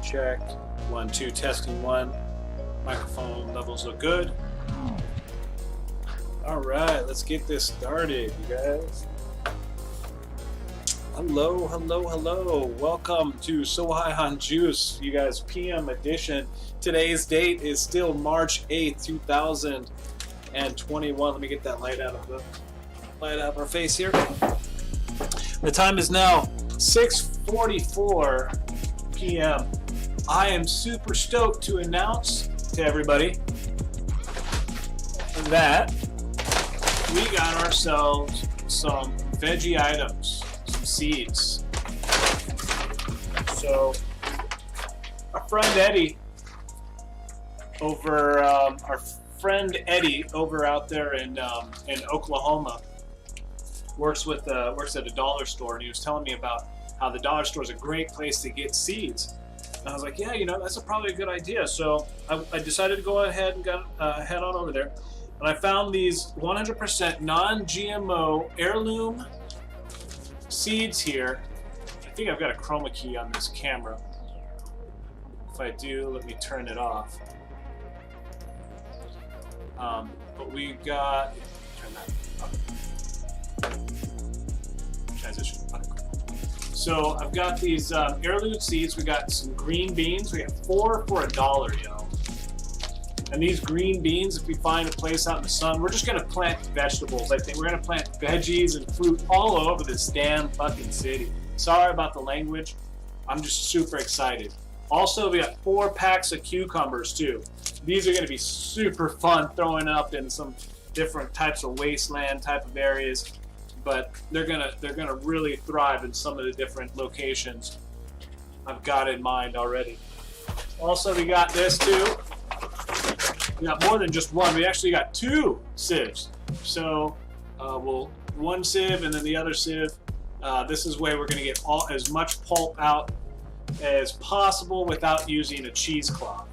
Check. 1, 2, testing 1. Microphone levels look good. All right, let's get this started, you guys. Hello, hello, hello. Welcome to SOHi on Juice, you guys, PM edition. Today's date is still March 8th, 2021. Let me get that light out of our face here. The time is now 6:44 p.m. I am super stoked to announce to everybody that we got ourselves some veggie items, some seeds. So our friend Eddie over out there in Oklahoma works at a dollar store, and he was telling me about how the dollar store is a great place to get seeds. And I was like, yeah, that's probably a good idea. So I decided to go ahead and head on over there. And I found these 100% non-GMO heirloom seeds here. I think I've got a chroma key on this camera. If I do, let me turn it off. But we got, turn that up. Transition. So I've got these heirloom seeds. We got some green beans. We got 4 for $1, yo. And these green beans, if we find a place out in the sun, we're just gonna plant vegetables. I think we're gonna plant veggies and fruit all over this damn fucking city. Sorry about the language. I'm just super excited. Also, we got 4 packs of cucumbers too. These are gonna be super fun throwing up in some different types of wasteland type of areas. But they're gonna really thrive in some of the different locations I've got in mind already. Also, we got this too. We got more than just one. We actually got 2 sieves. So, one sieve and then the other sieve. This is where we're gonna get as much pulp out as possible without using a cheesecloth.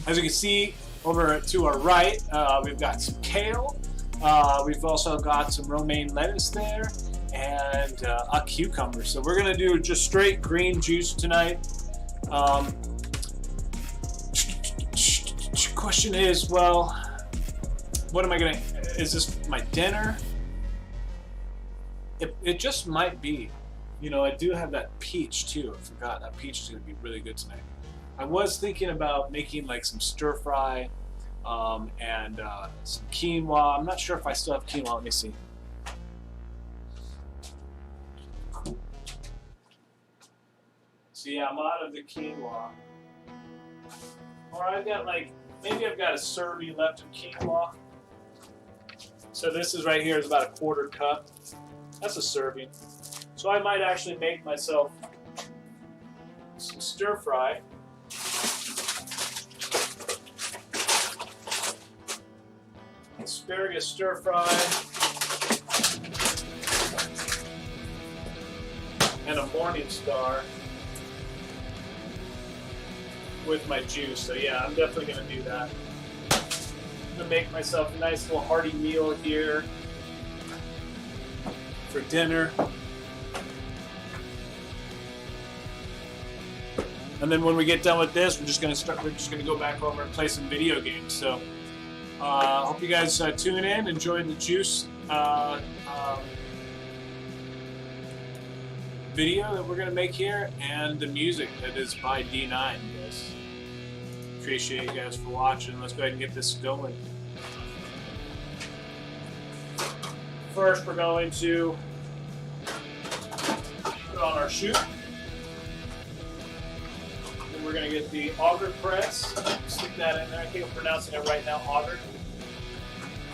As you can see over to our right, we've got some kale. We've also got some romaine lettuce there and a cucumber. So we're gonna do just straight green juice tonight. Question is, well, what am I gonna? Is this my dinner? It just might be. I do have that peach too. I forgot that peach is gonna be really good tonight. I was thinking about making like some stir fry. And some quinoa. I'm not sure if I still have quinoa. Let me see. So yeah, I'm out of the quinoa. Or I've got maybe I've got a serving left of quinoa. So this is right here is about a 1/4 cup. That's a serving. So I might actually make myself some stir fry. Asparagus stir fry and a morning star with my juice. So yeah, I'm definitely gonna do that. I'm gonna make myself a nice little hearty meal here for dinner. And then when we get done with this, we're just gonna go back over and play some video games. So hope you guys tune in, enjoy the juice video that we're going to make here, and the music that is by D9. Guys, appreciate you guys for watching. Let's go ahead and get this going. First, we're going to put on our chute. Then we're going to get the auger press, stick that in there. I think I'm pronouncing it right now, auger.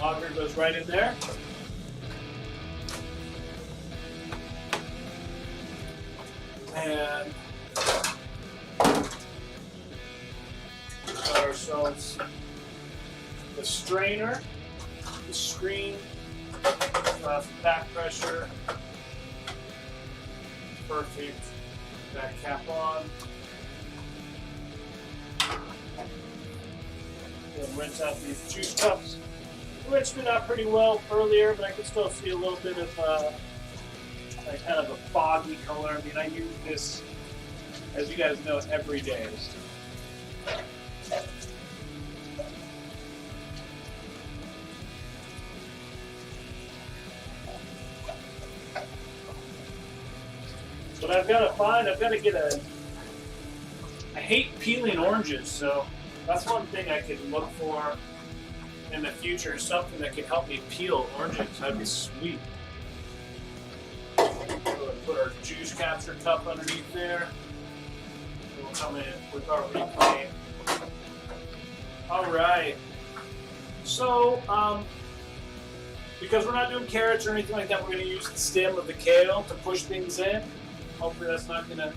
Auger goes right in there. And got ourselves the strainer, the screen, back pressure, perfect, back cap on. We'll rinse out these juice cups. Rinsed it out pretty well earlier, but I can still see a little bit of like kind of a foggy color. I mean, I use this, as you guys know, every day. But I've got to get I hate peeling oranges, so that's one thing I could look for in the future, something that could help me peel oranges. That'd be sweet. We'll put our juice capture cup underneath there. We'll come in with our reclaim. All right. So, because we're not doing carrots or anything like that, we're going to use the stem of the kale to push things in. Hopefully that's not going to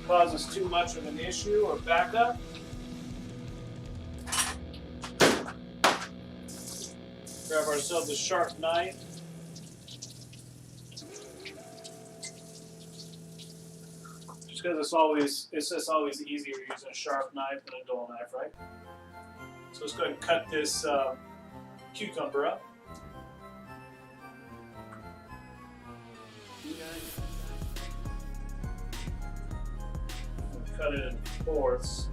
cause us too much of an issue or backup. Grab ourselves a sharp knife. Just because it's just always easier using a sharp knife than a dull knife, right? So let's go ahead and cut this cucumber up. Cut it in fourths.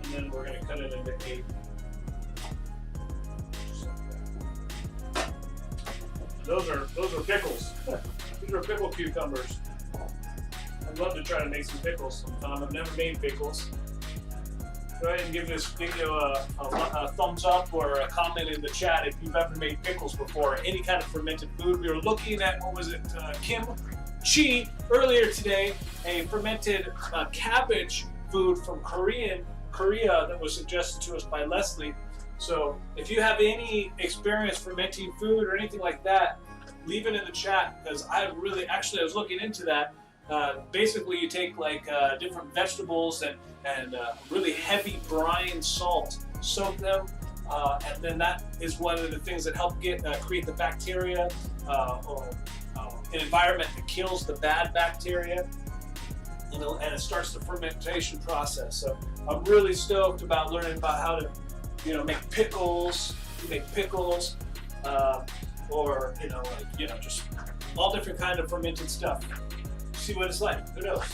And then we're going to cut it into 8. Those are pickles. These are pickle cucumbers. I'd love to try to make some pickles sometime. I've never made pickles. Go ahead and give this video a thumbs up or a comment in the chat if you've ever made pickles before, any kind of fermented food. We were looking at, what was it, kimchi earlier today, a fermented cabbage food from Korea that was suggested to us by Leslie. So if you have any experience fermenting food or anything like that, leave it in the chat, because I was looking into that. Basically, you take like different vegetables and really heavy brine salt, soak them, and then that is one of the things that help create the bacteria or an environment that kills the bad bacteria, and it starts the fermentation process. So I'm really stoked about learning about how to, make pickles, or just all different kind of fermented stuff. See what it's like. Who knows?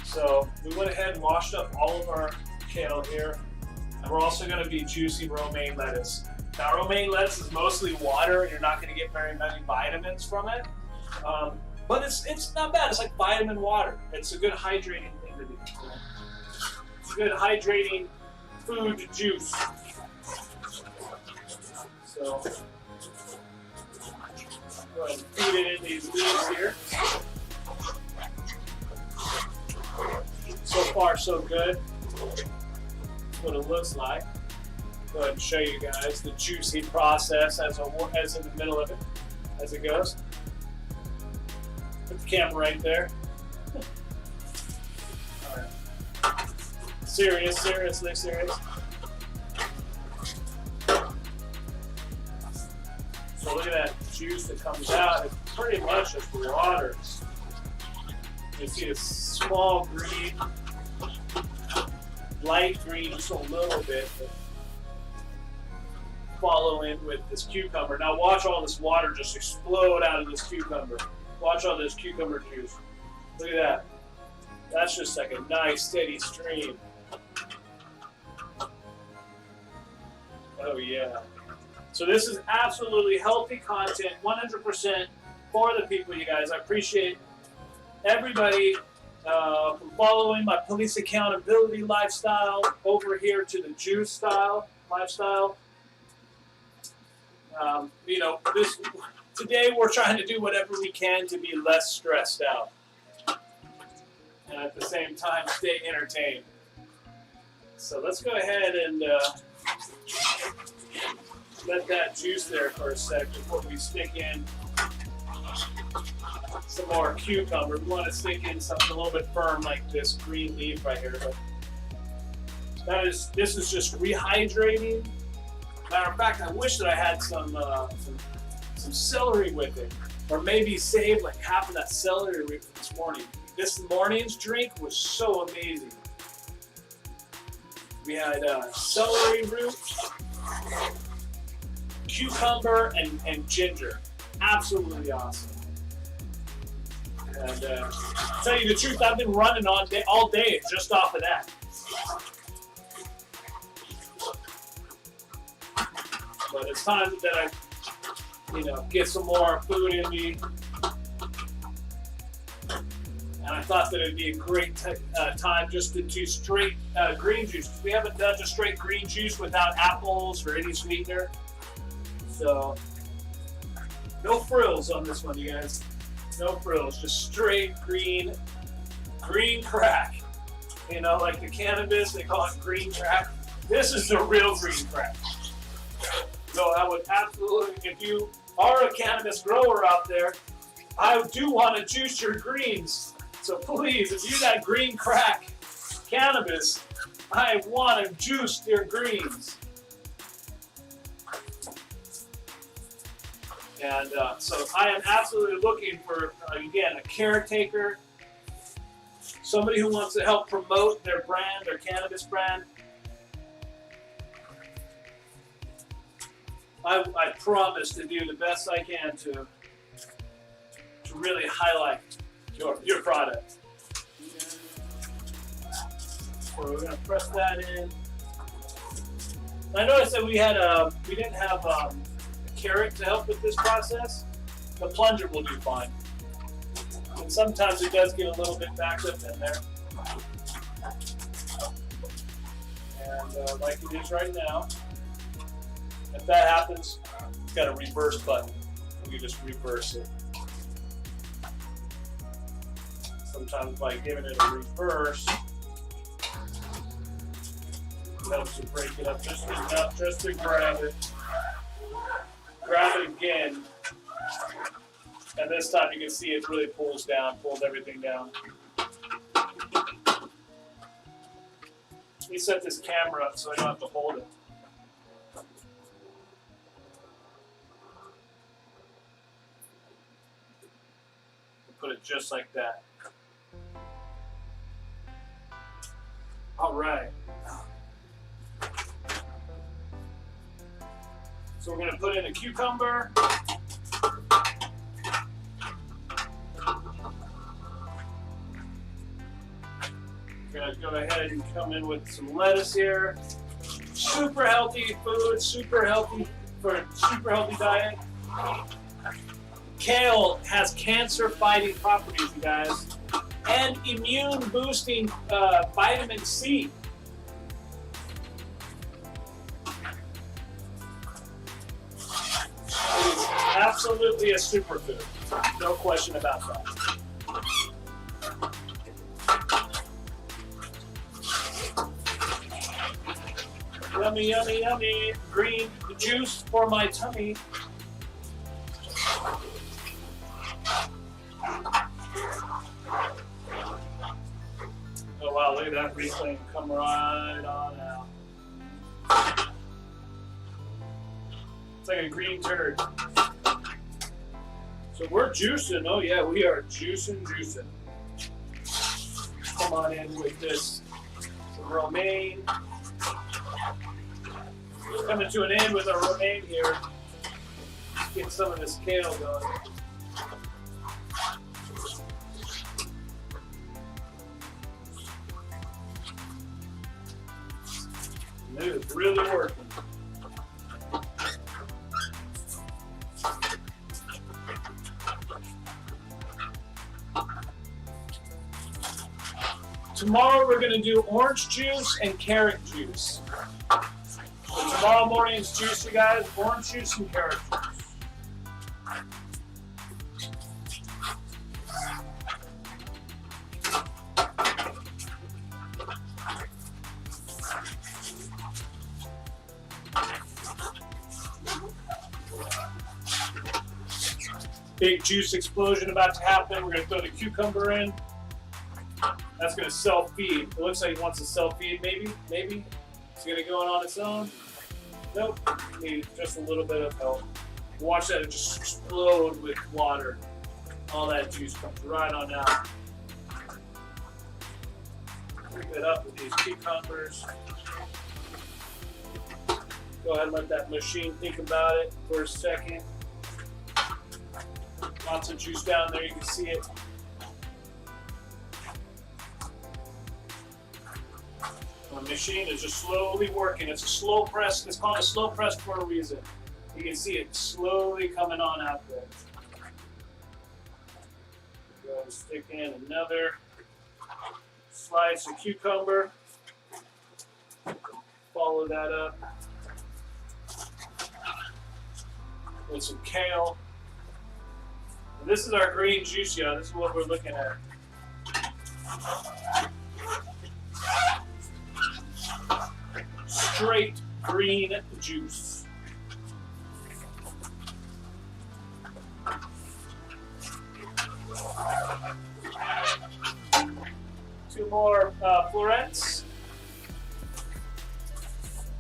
So we went ahead and washed up all of our kale here, and we're also going to be juicing romaine lettuce. Now, romaine lettuce is mostly water, and you're not going to get very many vitamins from it, but it's not bad. It's like vitamin water. It's a good hydrating thing to do. It's a good hydrating food juice. So go ahead and feed it in these leaves here. So far, so good. That's what it looks like. Go ahead and show you guys the juicy process as in the middle of it, as it goes. Put the camera right there. All right. Seriously serious. So look at that juice that comes out. It's pretty much just water. You see a small green, light green, just a little bit. But follow in with this cucumber. Now watch all this water just explode out of this cucumber. Watch all this cucumber juice. Look at that. That's just like a nice steady stream. Oh yeah. So this is absolutely healthy content, 100% for the people, you guys. I appreciate everybody from following my police accountability lifestyle over here to the juice style lifestyle. Today we're trying to do whatever we can to be less stressed out, and at the same time stay entertained. So let's go ahead and let that juice there for a sec before we stick in some more cucumber. We want to stick in something a little bit firm like this green leaf right here. But this is just rehydrating. Matter of fact, I wish that I had some celery with it, or maybe save like half of that celery root for this morning. This morning's drink was so amazing. We had celery root, cucumber, and ginger. Absolutely awesome. And to tell you the truth, I've been running all day just off of that. But it's time that I, get some more food in me. And I thought that it'd be a great time just to do straight green juice. We haven't done just straight green juice without apples or any sweetener. So, no frills on this one, you guys. No frills, just straight green crack. Like the cannabis, they call it green crack. This is the real green crack. So I would absolutely, if you are a cannabis grower out there, I do want to juice your greens. So please, if you got green crack cannabis, I want to juice your greens. And so I am absolutely looking for, again, a caretaker, somebody who wants to help promote their brand, their cannabis brand. I promise to do the best I can to really highlight your product. So we're going to press that in. I noticed that we didn't have a carrot to help with this process. The plunger will do fine. And sometimes it does get a little bit backed up in there. And like it is right now. If that happens, it's got a reverse button. You just reverse it. Sometimes by giving it a reverse, it helps to break it up just enough, just to grab it. Grab it again. And this time you can see it really pulls everything down. Let me set this camera up so I don't have to hold it. Put it just like that. All right. So we're going to put in a cucumber. We're going to go ahead and come in with some lettuce here. Super healthy food, super healthy for a super healthy diet. Kale has cancer-fighting properties, you guys, and immune-boosting vitamin C. It is absolutely a superfood. No question about that. Yummy, yummy, yummy. Green juice for my tummy. Oh wow, look at that reclaim come right on out. It's like a green turd. So we're juicing. Oh yeah, we are juicing. Come on in with this. Some romaine. Coming to an end with our romaine here. Get some of this kale going. It's really working. Tomorrow we're going to do orange juice and carrot juice. So tomorrow morning's juice, you guys, orange juice and carrot juice. big juice explosion about to happen. We're going to throw the cucumber in. That's going to self-feed. It looks like it wants to self-feed, maybe. It's going to go on its own. Nope. Need just a little bit of help. Watch that it just explode with water. All that juice comes right on out. Pick it up with these cucumbers. Go ahead and let that machine think about it for a second. Lots of juice down there, you can see it. The machine is just slowly working. It's a slow press. It's called a slow press for a reason. You can see it slowly coming on out there. Go ahead and stick in another slice of cucumber. Follow that up with some kale. And this is our green juice, y'all. This is what we're looking at. Straight green juice. Two more florets.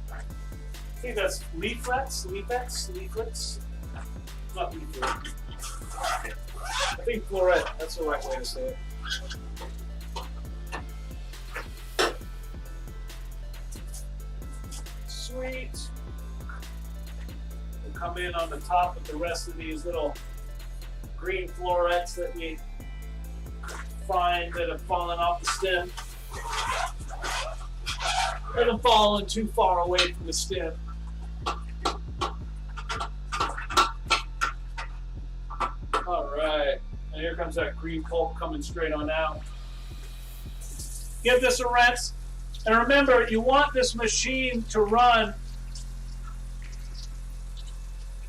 I think that's leaflets. Not leaflet. I think floret, that's the right way to say it. Sweet. We'll come in on the top with the rest of these little green florets that we find that have fallen off the stem. They haven't fallen too far away from the stem. Alright, and here comes that green pulp coming straight on out. Give this a rinse. And remember, you want this machine to run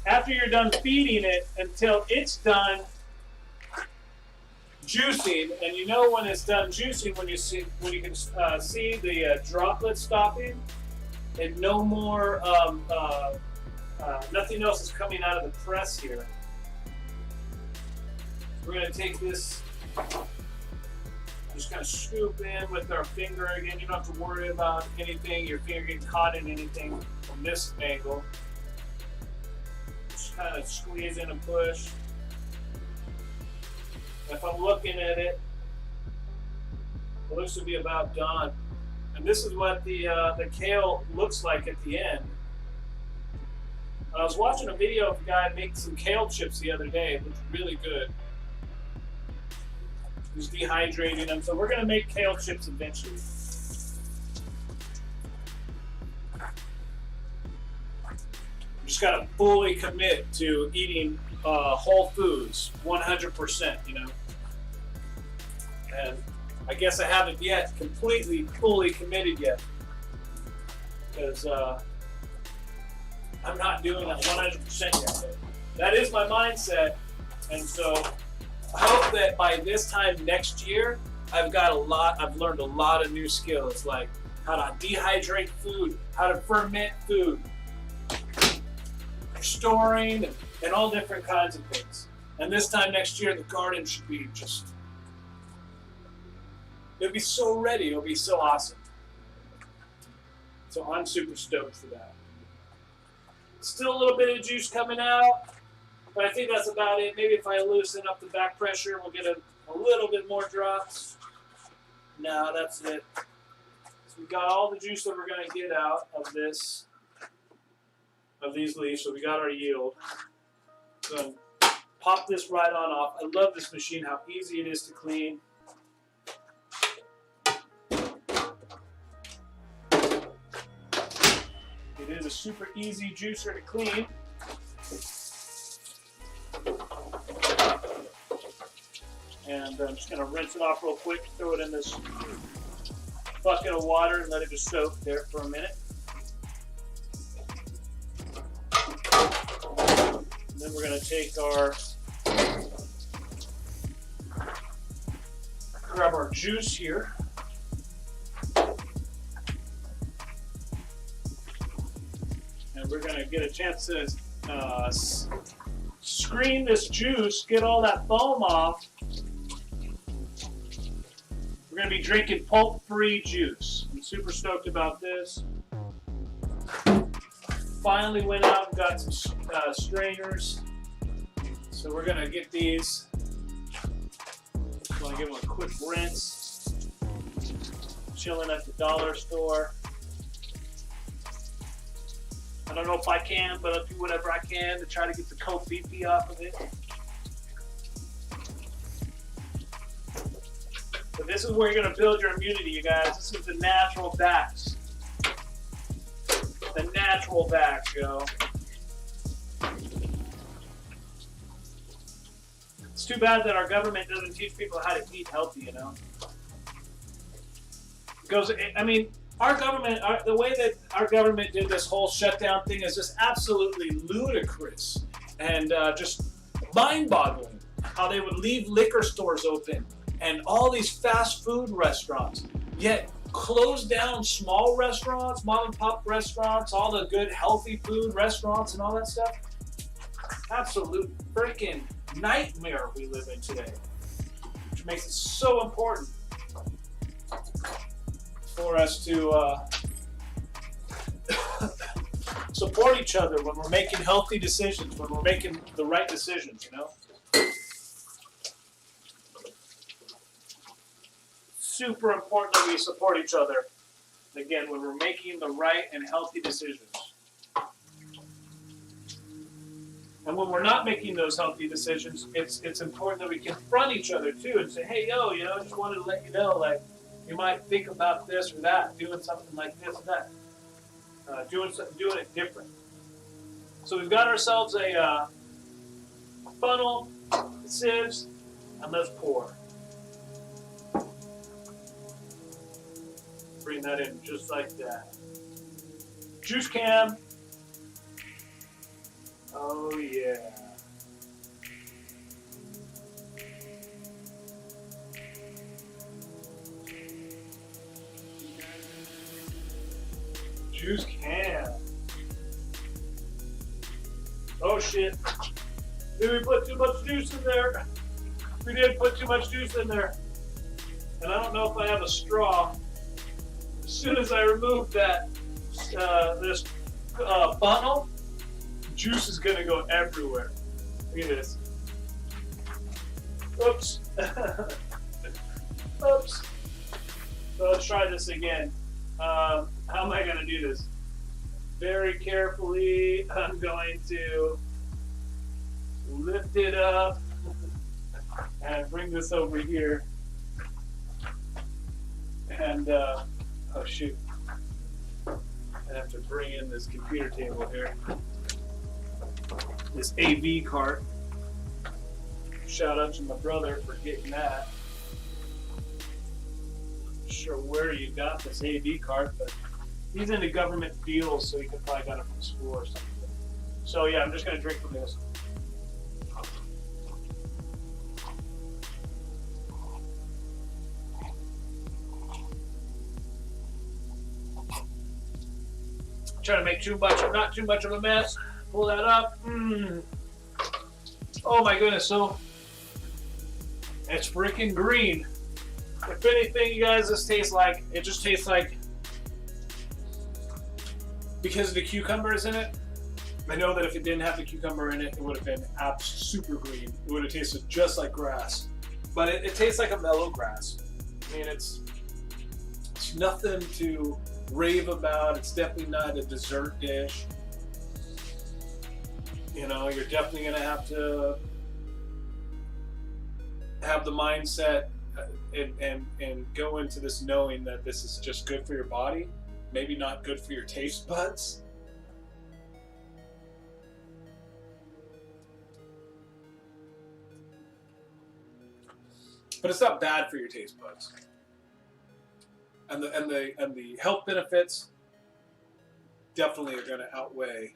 after you're done feeding it until it's done juicing. And you know when it's done juicing when you can see the droplets stopping and no more nothing else is coming out of the press here. We're going to take this, just kind of scoop in with our finger again. You don't have to worry about anything, your finger getting caught in anything from this angle. Just kind of squeeze in and push. If I'm looking at it, it looks to be about done. And this is what the kale looks like at the end. I was watching a video of a guy make some kale chips the other day. It looked really good. He's dehydrating them, so we're going to make kale chips eventually. We just got to fully commit to eating whole foods, 100%, you know. And I guess I haven't yet completely, fully committed yet, because I'm not doing it 100% yet. That is my mindset, and so I hope that by this time next year, I've learned a lot of new skills, like how to dehydrate food, how to ferment food, storing, and all different kinds of things. And this time next year, the garden should be it'll be so ready, it'll be so awesome. So I'm super stoked for that. Still a little bit of juice coming out. But I think that's about it. Maybe if I loosen up the back pressure, we'll get a little bit more drops. No, that's it. So we got all the juice that we're going to get out of these leaves. So we got our yield. So pop this right on off. I love this machine, how easy it is to clean. It is a super easy juicer to clean. And I'm just going to rinse it off real quick, throw it in this bucket of water and let it just soak there for a minute. And then we're going to take grab our juice here. And we're going to get a chance to screen this juice, get all that foam off. We're going to be drinking pulp-free juice. I'm super stoked about this. Finally went out and got some strainers. So we're going to get these. Just want to give them a quick rinse. Chilling at the dollar store. I don't know if I can, but I'll do whatever I can to try to get the cold BP off of it. But this is where you're going to build your immunity, you guys. This is the natural vax. The natural vax, yo. It's too bad that our government doesn't teach people how to eat healthy, you know? Because, I mean, our government, the way that our government did this whole shutdown thing is just absolutely ludicrous and just mind-boggling. How they would leave liquor stores open and all these fast food restaurants, yet close down small restaurants, mom and pop restaurants, all the good healthy food restaurants and all that stuff. Absolute freaking nightmare we live in today, which makes it so important for us to support each other when we're making healthy decisions, when we're making the right decisions, you know? Super important that we support each other, again, when we're making the right and healthy decisions. And when we're not making those healthy decisions, it's important that we confront each other too and say, hey, yo, you know, I just wanted to let you know, like, you might think about this or that, doing something like this and that, doing it different. So we've got ourselves a funnel, sieves, and let's pour. Bring that in just like that. Juice cam. Oh yeah. Juice can. Oh shit. Did we put too much juice in there? We did put too much juice in there. And I don't know if I have a straw. As soon as I remove that, this funnel, juice is gonna go everywhere. Look at this. Oops. Oops. So let's try this again. How am I gonna do this? Very carefully, I'm going to lift it up and bring this over here. And, oh shoot. I have to bring in this computer table here. This AV cart. Shout out to my brother for getting that. Not sure where you got this AV cart, but he's into government deals, so he could probably got it from school or something. So yeah, I'm just gonna drink from this. Try to make not too much of a mess. Pull that up. Oh my goodness, so it's freaking green. If anything, you guys, this tastes like, it just tastes like, because of the cucumbers in it, I know that if it didn't have the cucumber in it, it would have been super green. It would have tasted just like grass. But it tastes like a mellow grass. I mean, it's nothing to rave about. It's definitely not a dessert dish. You know, you're definitely going to have the mindset and go into this knowing that this is just good for your body, maybe not good for your taste buds. But it's not bad for your taste buds. And the health benefits definitely are going to outweigh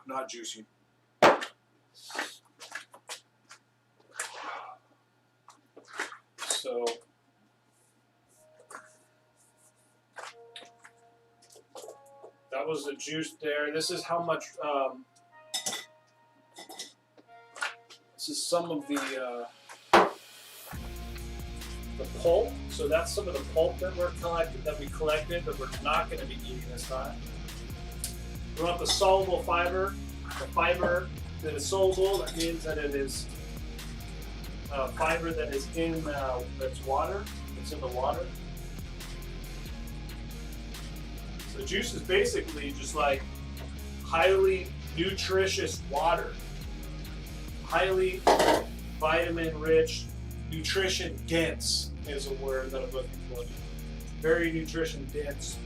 not juicy. So that was the juice there. This is how much. This is some of the pulp. So that's some of the pulp that we collected that we're not going to be eating this time. We want the soluble fiber. The fiber that is soluble, that means that it is fiber that is in that's water. It's in the water. So juice is basically just like highly nutritious water. Highly vitamin-rich, nutrition-dense is a word that I'm looking for. Very nutrition-dense.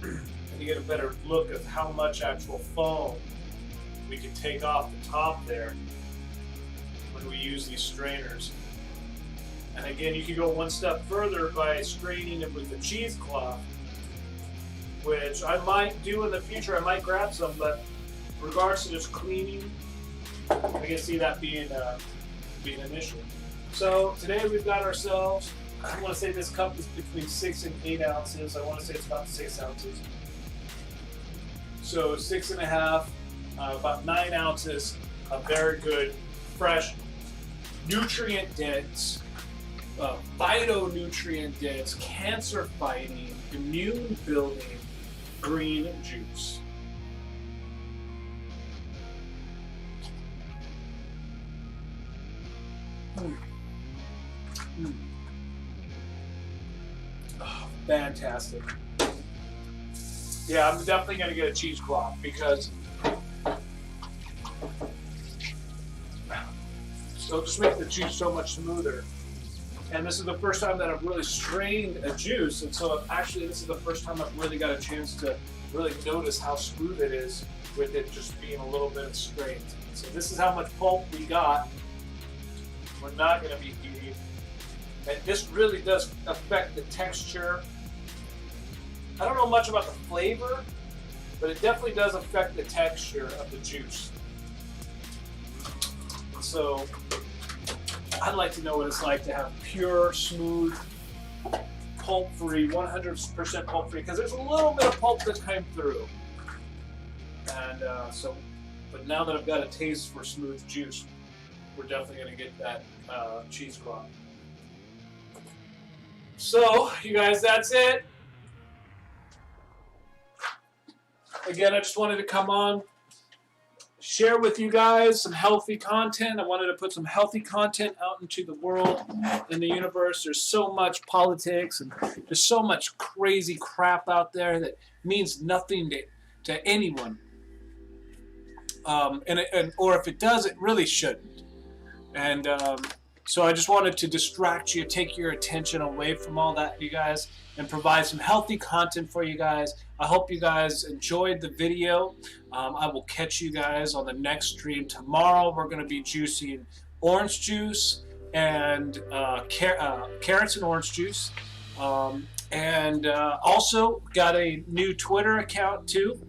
And you get a better look of how much actual foam we can take off the top there when we use these strainers. And again, you can go one step further by straining it with a cheesecloth, which I might do in the future. I might grab some, but in regards to just cleaning, I can see that being an issue. So today we've got ourselves, I want to say this cup is between 6 and 8 ounces. I want to say it's about 6 ounces. So 6.5, about 9 ounces of very good, fresh, nutrient-dense, phytonutrient-dense, cancer-fighting, immune-building green juice. Oh, fantastic. Yeah, I'm definitely going to get a cheesecloth because it'll just make the juice so much smoother. And this is the first time that I've really strained a juice, and so actually this is the first time I've really got a chance to really notice how smooth it is with it just being a little bit strained. So this is how much pulp we got. We're not going to be eating. And this really does affect the texture. I don't know much about the flavor, but it definitely does affect the texture of the juice. And so I'd like to know what it's like to have pure, smooth, pulp-free, 100% pulp-free, because there's a little bit of pulp that came through. And but now that I've got a taste for smooth juice, we're definitely going to get that cheesecloth. So, you guys, that's it. Again, I just wanted to come on, share with you guys some healthy content. I wanted to put some healthy content out into the world, in the universe. There's so much politics and there's so much crazy crap out there that means nothing to anyone. Or if it does, it really shouldn't. And so I just wanted to distract you, take your attention away from all that, you guys, and provide some healthy content for you guys. I hope you guys enjoyed the video. I will catch you guys on the next stream. Tomorrow we're going to be juicing orange juice and carrots and orange juice. Also got a new Twitter account too.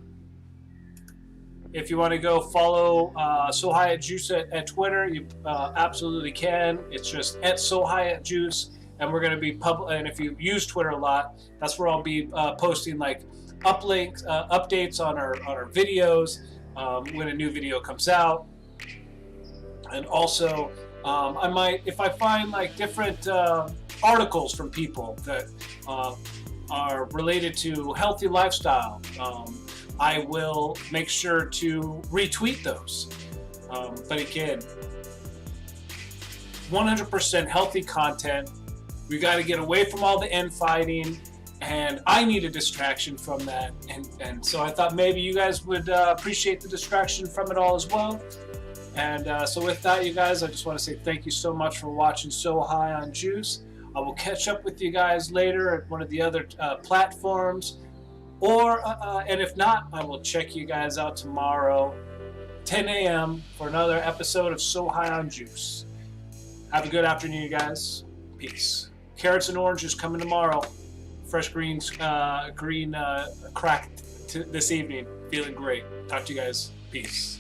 If you want to go follow SOHi Juice at Twitter, you absolutely can. It's just at SOHi Juice, and we're going to be and if you use Twitter a lot, that's where I'll be posting like updates on our videos when a new video comes out. And also, I might, if I find like different articles from people that are related to healthy lifestyle, I will make sure to retweet those. But again, 100% healthy content. We got to get away from all the infighting, and I need a distraction from that. And so I thought maybe you guys would appreciate the distraction from it all as well. And so with that, you guys, I just want to say thank you so much for watching SOHi on Juice. I will catch up with you guys later at one of the other platforms. And if not, I will check you guys out tomorrow, 10 a.m. for another episode of SOHi on Juice. Have a good afternoon, you guys. Peace. Carrots and oranges coming tomorrow. Fresh greens, cracked this evening. Feeling great. Talk to you guys. Peace.